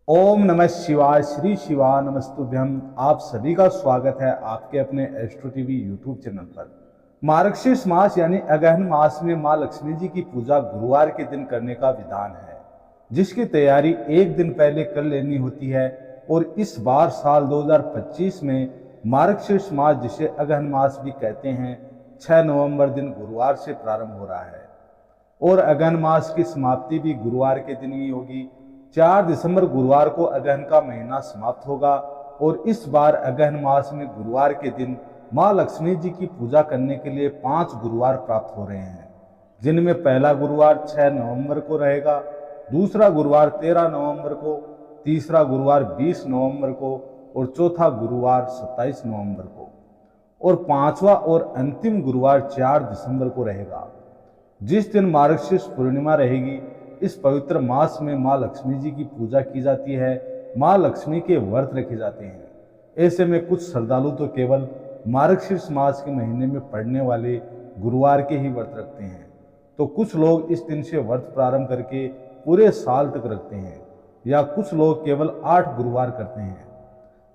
ओम नमः शिवाय। श्री शिवा नमस्तुभ्यम। आप सभी का स्वागत है आपके अपने एस्ट्रो टीवी यूट्यूब चैनल पर। मार्गशीर्ष मास यानी अगहन मास में मां लक्ष्मी जी की पूजा गुरुवार के दिन करने का विधान है, जिसकी तैयारी एक दिन पहले कर लेनी होती है। और इस बार साल 2025 में मार्गशीर्ष मास, जिसे अगहन मास भी कहते हैं, 6 नवंबर दिन गुरुवार से प्रारंभ हो रहा है और अगहन मास की समाप्ति भी गुरुवार के दिन ही होगी। 4 दिसंबर गुरुवार को अगहन का महीना समाप्त होगा और इस बार अगहन मास में गुरुवार के दिन मां लक्ष्मी जी की पूजा करने के लिए 5 गुरुवार प्राप्त हो रहे हैं, जिनमें पहला गुरुवार 6 नवंबर को रहेगा, दूसरा गुरुवार 13 नवंबर को, तीसरा गुरुवार 20 नवंबर को और चौथा गुरुवार 27 नवंबर को और पांचवा और अंतिम गुरुवार 4 दिसंबर को रहेगा। जिस दिन मार्गशीर्ष पूर्णिमा रहेगी, इस पवित्र मास में मां लक्ष्मी जी की पूजा की जाती है, मां लक्ष्मी के व्रत रखे जाते हैं। ऐसे में कुछ श्रद्धालु तो केवल मार्गशीर्ष मास के महीने में पड़ने वाले गुरुवार के ही व्रत रखते हैं, तो कुछ लोग इस दिन से व्रत प्रारंभ करके पूरे साल तक रखते हैं, या कुछ लोग केवल 8 गुरुवार करते हैं।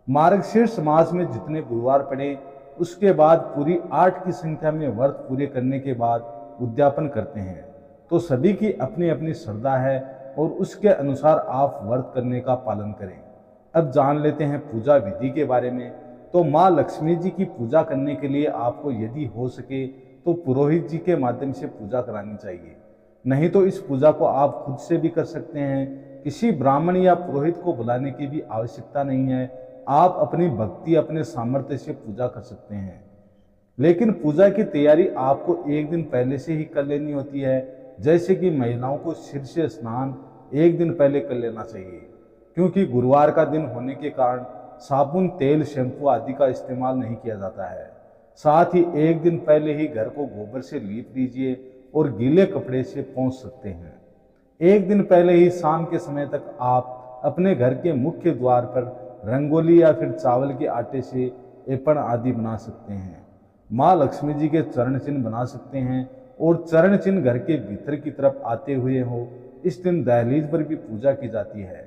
मार्गशीर्ष मास में जितने गुरुवार पड़े, उसके बाद पूरी 8 की संख्या में व्रत पूरे करने के बाद उद्यापन करते हैं। तो सभी की अपनी अपनी श्रद्धा है और उसके अनुसार आप व्रत करने का पालन करें। अब जान लेते हैं पूजा विधि के बारे में। तो मां लक्ष्मी जी की पूजा करने के लिए आपको यदि हो सके तो पुरोहित जी के माध्यम से पूजा करानी चाहिए, नहीं तो इस पूजा को आप खुद से भी कर सकते हैं। किसी ब्राह्मण या पुरोहित को बुलाने की भी आवश्यकता नहीं है, आप अपनी भक्ति, अपने सामर्थ्य से पूजा कर सकते हैं। लेकिन पूजा की तैयारी आपको एक दिन पहले से ही कर लेनी होती है। जैसे कि महिलाओं को सिर से स्नान एक दिन पहले कर लेना चाहिए, क्योंकि गुरुवार का दिन होने के कारण साबुन, तेल, शैम्पू आदि का इस्तेमाल नहीं किया जाता है। साथ ही एक दिन पहले ही घर को गोबर से लीप दीजिए और गीले कपड़े से पोंछ सकते हैं। एक दिन पहले ही शाम के समय तक आप अपने घर के मुख्य द्वार पर रंगोली या फिर चावल के आटे से एपण आदि बना सकते हैं। माँ लक्ष्मी जी के चरण चिन्ह बना सकते हैं और चरण चिन्ह घर के भीतर की तरफ आते हुए हो। इस दिन दहलीज पर भी पूजा की जाती है।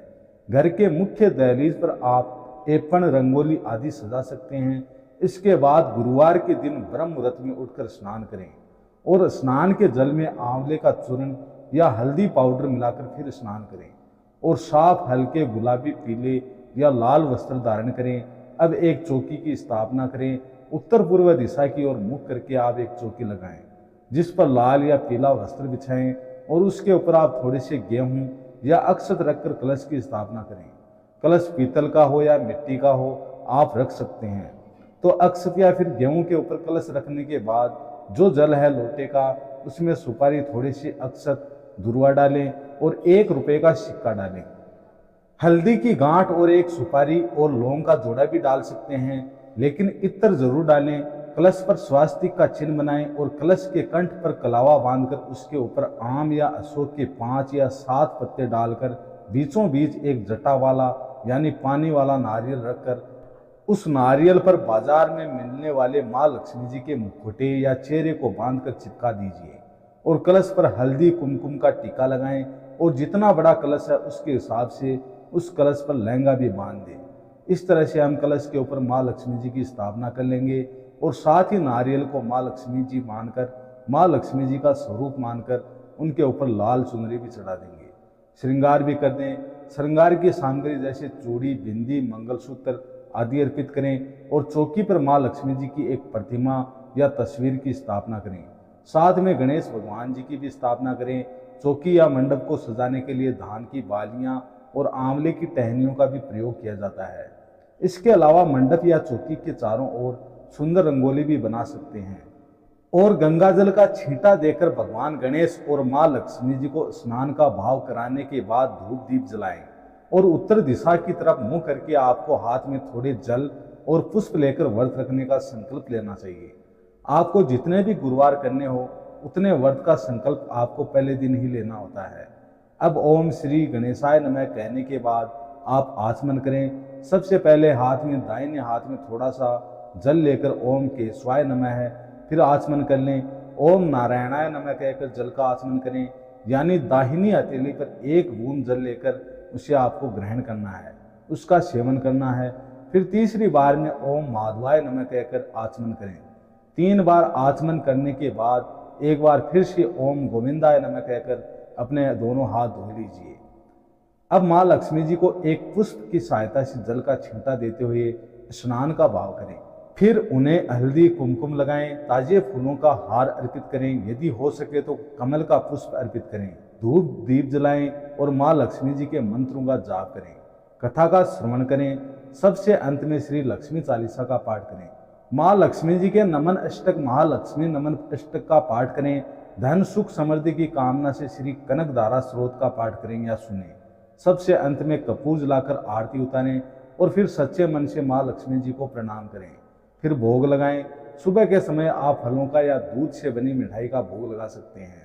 घर के मुख्य दहलीज पर आप एपण, रंगोली आदि सजा सकते हैं। इसके बाद गुरुवार के दिन ब्रह्म मुहूर्त में उठकर स्नान करें और स्नान के जल में आंवले का चूर्ण या हल्दी पाउडर मिलाकर फिर स्नान करें और साफ हल्के गुलाबी, पीले या लाल वस्त्र धारण करें। अब एक चौकी की स्थापना करें। उत्तर पूर्व दिशा की ओर मुख करके आप एक चौकी लगाएं, जिस पर लाल या पीला वस्त्र बिछाएं और उसके ऊपर आप थोड़े से गेहूं या अक्षत रखकर कलश की स्थापना करें। कलश पीतल का हो या मिट्टी का हो, आप रख सकते हैं। तो अक्षत या फिर गेहूं के ऊपर कलश रखने के बाद जो जल है लोटे का, उसमें सुपारी, थोड़ी सी अक्षत, धुरवा डालें और 1 रुपये का सिक्का डालें। हल्दी की गांठ और एक सुपारी और लौंग का जोड़ा भी डाल सकते हैं, लेकिन इत्र जरूर डालें। कलश पर स्वास्तिक का चिन्ह बनाएं और कलश के कंठ पर कलावा बांधकर उसके ऊपर आम या अशोक के 5 या 7 पत्ते डालकर बीचों बीच एक जटा वाला यानी पानी वाला नारियल रखकर उस नारियल पर बाजार में मिलने वाले माँ लक्ष्मी जी के मुखौटे या चेहरे को बांधकर चिपका दीजिए और कलश पर हल्दी, कुमकुम का टीका लगाएं और जितना बड़ा कलश है उसके हिसाब से उस कलश पर लहंगा भी बांध दें। इस तरह से हम कलश के ऊपर माँ लक्ष्मी जी की स्थापना कर लेंगे और साथ ही नारियल को माँ लक्ष्मी जी मानकर, माँ लक्ष्मी जी का स्वरूप मानकर उनके ऊपर लाल चुनरी भी चढ़ा देंगे। श्रृंगार भी कर दें। श्रृंगार की सामग्री जैसे चूड़ी, बिंदी, मंगलसूत्र आदि अर्पित करें और चौकी पर माँ लक्ष्मी जी की एक प्रतिमा या तस्वीर की स्थापना करें। साथ में गणेश भगवान जी की भी स्थापना करें। चौकी या मंडप को सजाने के लिए धान की बालियां और आंवले की टहनियों का भी प्रयोग किया जाता है। इसके अलावा मंडप या चौकी के चारों ओर सुंदर रंगोली भी बना सकते हैं और गंगा जल का छींटा देकर भगवान गणेश और माँ लक्ष्मी जी को स्नान का भाव कराने के बाद धूप दीप जलाएं और उत्तर दिशा की तरफ मुंह करके आपको हाथ में थोड़े जल और पुष्प लेकर व्रत रखने का संकल्प लेना चाहिए। आपको जितने भी गुरुवार करने हो उतने व्रत का संकल्प आपको पहले दिन ही लेना होता है। अब ओम श्री गणेशाय नमः कहने के बाद आप आचमन करें। सबसे पहले हाथ में, दाहिने हाथ में थोड़ा सा जल लेकर ओम केशवाय नमः है, फिर आचमन कर लें। ओम नारायणाय नमः कहकर जल का आचमन करें, यानी दाहिनी हथेली पर 1 बूंद जल लेकर उसे आपको ग्रहण करना है, उसका सेवन करना है। फिर तीसरी बार में ओम माधवाय नमः कहकर आचमन करें। 3 बार आचमन करने के बाद एक बार फिर से ओम गोविंदाय नमः कहकर अपने दोनों हाथ धो लीजिए। अब माँ लक्ष्मी जी को एक पुष्प की सहायता से जल का छींटा देते हुए स्नान का भाव करें। फिर उन्हें हल्दी कुमकुम लगाएं, ताजे फूलों का हार अर्पित करें, यदि हो सके तो कमल का पुष्प अर्पित करें, धूप दीप जलाएं और माँ लक्ष्मी जी के मंत्रों का जाप करें, कथा का श्रवण करें। सबसे अंत में श्री लक्ष्मी चालीसा का पाठ करें। माँ लक्ष्मी जी के नमन अष्टक महालक्ष्मी नमन अष्टक का पाठ करें। धन सुख समृद्धि की कामना से श्री कनक धारा स्रोत का पाठ करें या सुने। सबसे अंत में कपूर जलाकर आरती उतारें और फिर सच्चे मन से माँ लक्ष्मी जी को प्रणाम करें। फिर भोग लगाएं। सुबह के समय आप फलों का या दूध से बनी मिठाई का भोग लगा सकते हैं।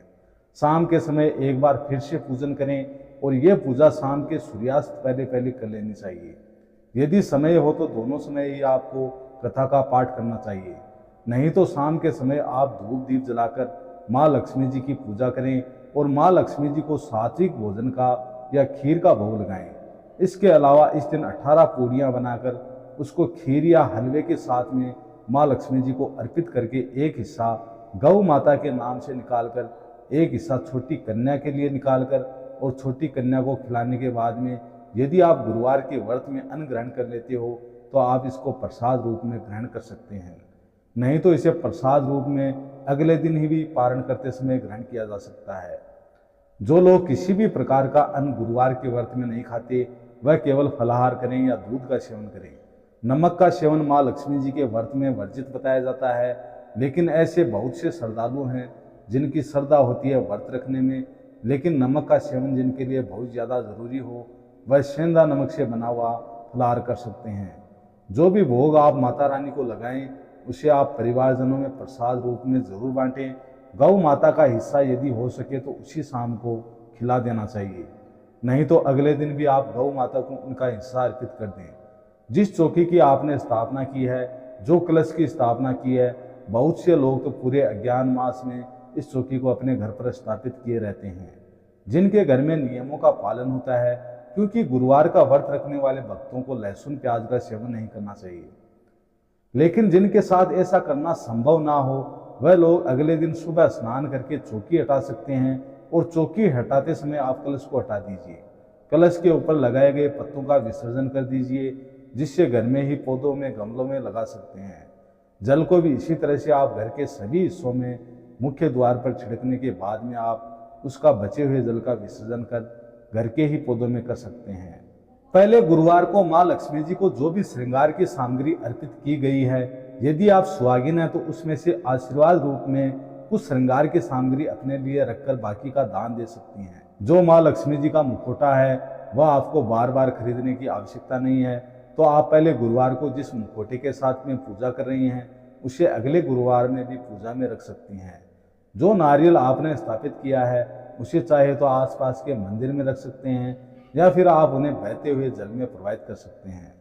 शाम के समय एक बार फिर से पूजन करें और यह पूजा शाम के सूर्यास्त पहले पहले कर लेनी चाहिए। यदि समय हो तो दोनों समय ही आपको कथा का पाठ करना चाहिए, नहीं तो शाम के समय आप धूप दीप जलाकर माँ लक्ष्मी जी की पूजा करें और माँ लक्ष्मी जी को सात्विक भोजन का या खीर का भोग लगाएं। इसके अलावा इस दिन 18 पूड़ियाँ बनाकर उसको खीर या हलवे के साथ में माँ लक्ष्मी जी को अर्पित करके एक हिस्सा गौ माता के नाम से निकालकर, एक हिस्सा छोटी कन्या के लिए निकालकर और छोटी कन्या को खिलाने के बाद में यदि आप गुरुवार के व्रत में अन्न ग्रहण कर लेते हो तो आप इसको प्रसाद रूप में ग्रहण कर सकते हैं, नहीं तो इसे प्रसाद रूप में अगले दिन ही भी पारण करते समय ग्रहण किया जा सकता है। जो लोग किसी भी प्रकार का अन्न गुरुवार के व्रत में नहीं खाते वह केवल फलाहार करें या दूध का सेवन करें। नमक का सेवन माँ लक्ष्मी जी के व्रत में वर्जित बताया जाता है, लेकिन ऐसे बहुत से श्रद्धालु हैं जिनकी श्रद्धा होती है व्रत रखने में, लेकिन नमक का सेवन जिनके लिए बहुत ज़्यादा ज़रूरी हो वह सेंधा नमक से बना हुआ फलाहार कर सकते हैं। जो भी भोग आप माता रानी को लगाएं उसे आप परिवारजनों में प्रसाद रूप में ज़रूर बांटें। गौ माता का हिस्सा यदि हो सके तो उसी शाम को खिला देना चाहिए, नहीं तो अगले दिन भी आप गौ माता को उनका हिस्सा अर्पित कर दें। जिस चौकी की आपने स्थापना की है, जो कलश की स्थापना की है, बहुत से लोग तो पूरे अज्ञान मास में इस चौकी को अपने घर पर स्थापित किए रहते हैं, जिनके घर में नियमों का पालन होता है, क्योंकि गुरुवार का व्रत रखने वाले भक्तों को लहसुन प्याज का सेवन नहीं करना चाहिए। लेकिन जिनके साथ ऐसा करना संभव ना हो वह लोग अगले दिन सुबह स्नान करके चौकी हटा सकते हैं और चौकी हटाते समय आप कलश को हटा दीजिए। कलश के ऊपर लगाए गए पत्तों का विसर्जन कर दीजिए, जिससे घर में ही पौधों में गमलों में लगा सकते हैं। जल को भी इसी तरह से आप घर के सभी हिस्सों में मुख्य द्वार पर छिड़कने के बाद में आप उसका बचे हुए जल का विसर्जन कर घर के ही पौधों में कर सकते हैं। पहले गुरुवार को माँ लक्ष्मी जी को जो भी श्रृंगार की सामग्री अर्पित की गई है, यदि आप सुहागिन हैं तो उसमें से आशीर्वाद रूप में कुछ श्रृंगार की सामग्री अपने लिए रखकर बाकी का दान दे सकती हैं। जो माँ लक्ष्मी जी का मुखौटा है वह आपको बार बार खरीदने की आवश्यकता नहीं है, तो आप पहले गुरुवार को जिस मुखौटे के साथ में पूजा कर रही हैं उसे अगले गुरुवार में भी पूजा में रख सकती हैं। जो नारियल आपने स्थापित किया है उसे चाहे तो आसपास के मंदिर में रख सकते हैं या फिर आप उन्हें बहते हुए जल में प्रवाहित कर सकते हैं।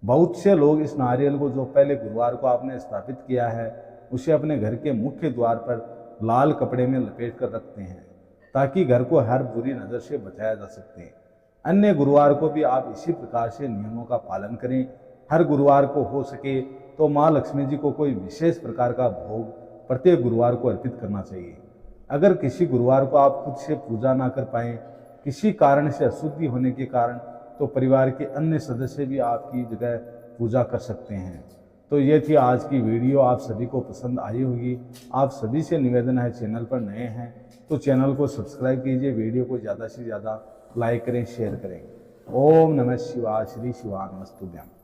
बहुत से लोग इस नारियल को जो पहले गुरुवार को आपने स्थापित किया है उसे अपने घर के मुख्य द्वार पर लाल कपड़े में लपेट कर रखते हैं, ताकि घर को हर बुरी नज़र से बचाया जा सके। अन्य गुरुवार को भी आप इसी प्रकार से नियमों का पालन करें। हर गुरुवार को हो सके तो माँ लक्ष्मी जी को कोई विशेष प्रकार का भोग प्रत्येक गुरुवार को अर्पित करना चाहिए। अगर किसी गुरुवार को आप खुद से पूजा ना कर पाएँ, किसी कारण से अशुद्धि होने के कारण, तो परिवार के अन्य सदस्य भी आपकी जगह पूजा कर सकते हैं। तो ये थी आज की वीडियो, आप सभी को पसंद आई होगी। आप सभी से निवेदन है, चैनल पर नए हैं तो चैनल को सब्सक्राइब कीजिए, वीडियो को ज़्यादा से ज़्यादा लाइक करें, शेयर करें। ओम नमः शिवाय। श्री शिवानमस्तुभ्यम।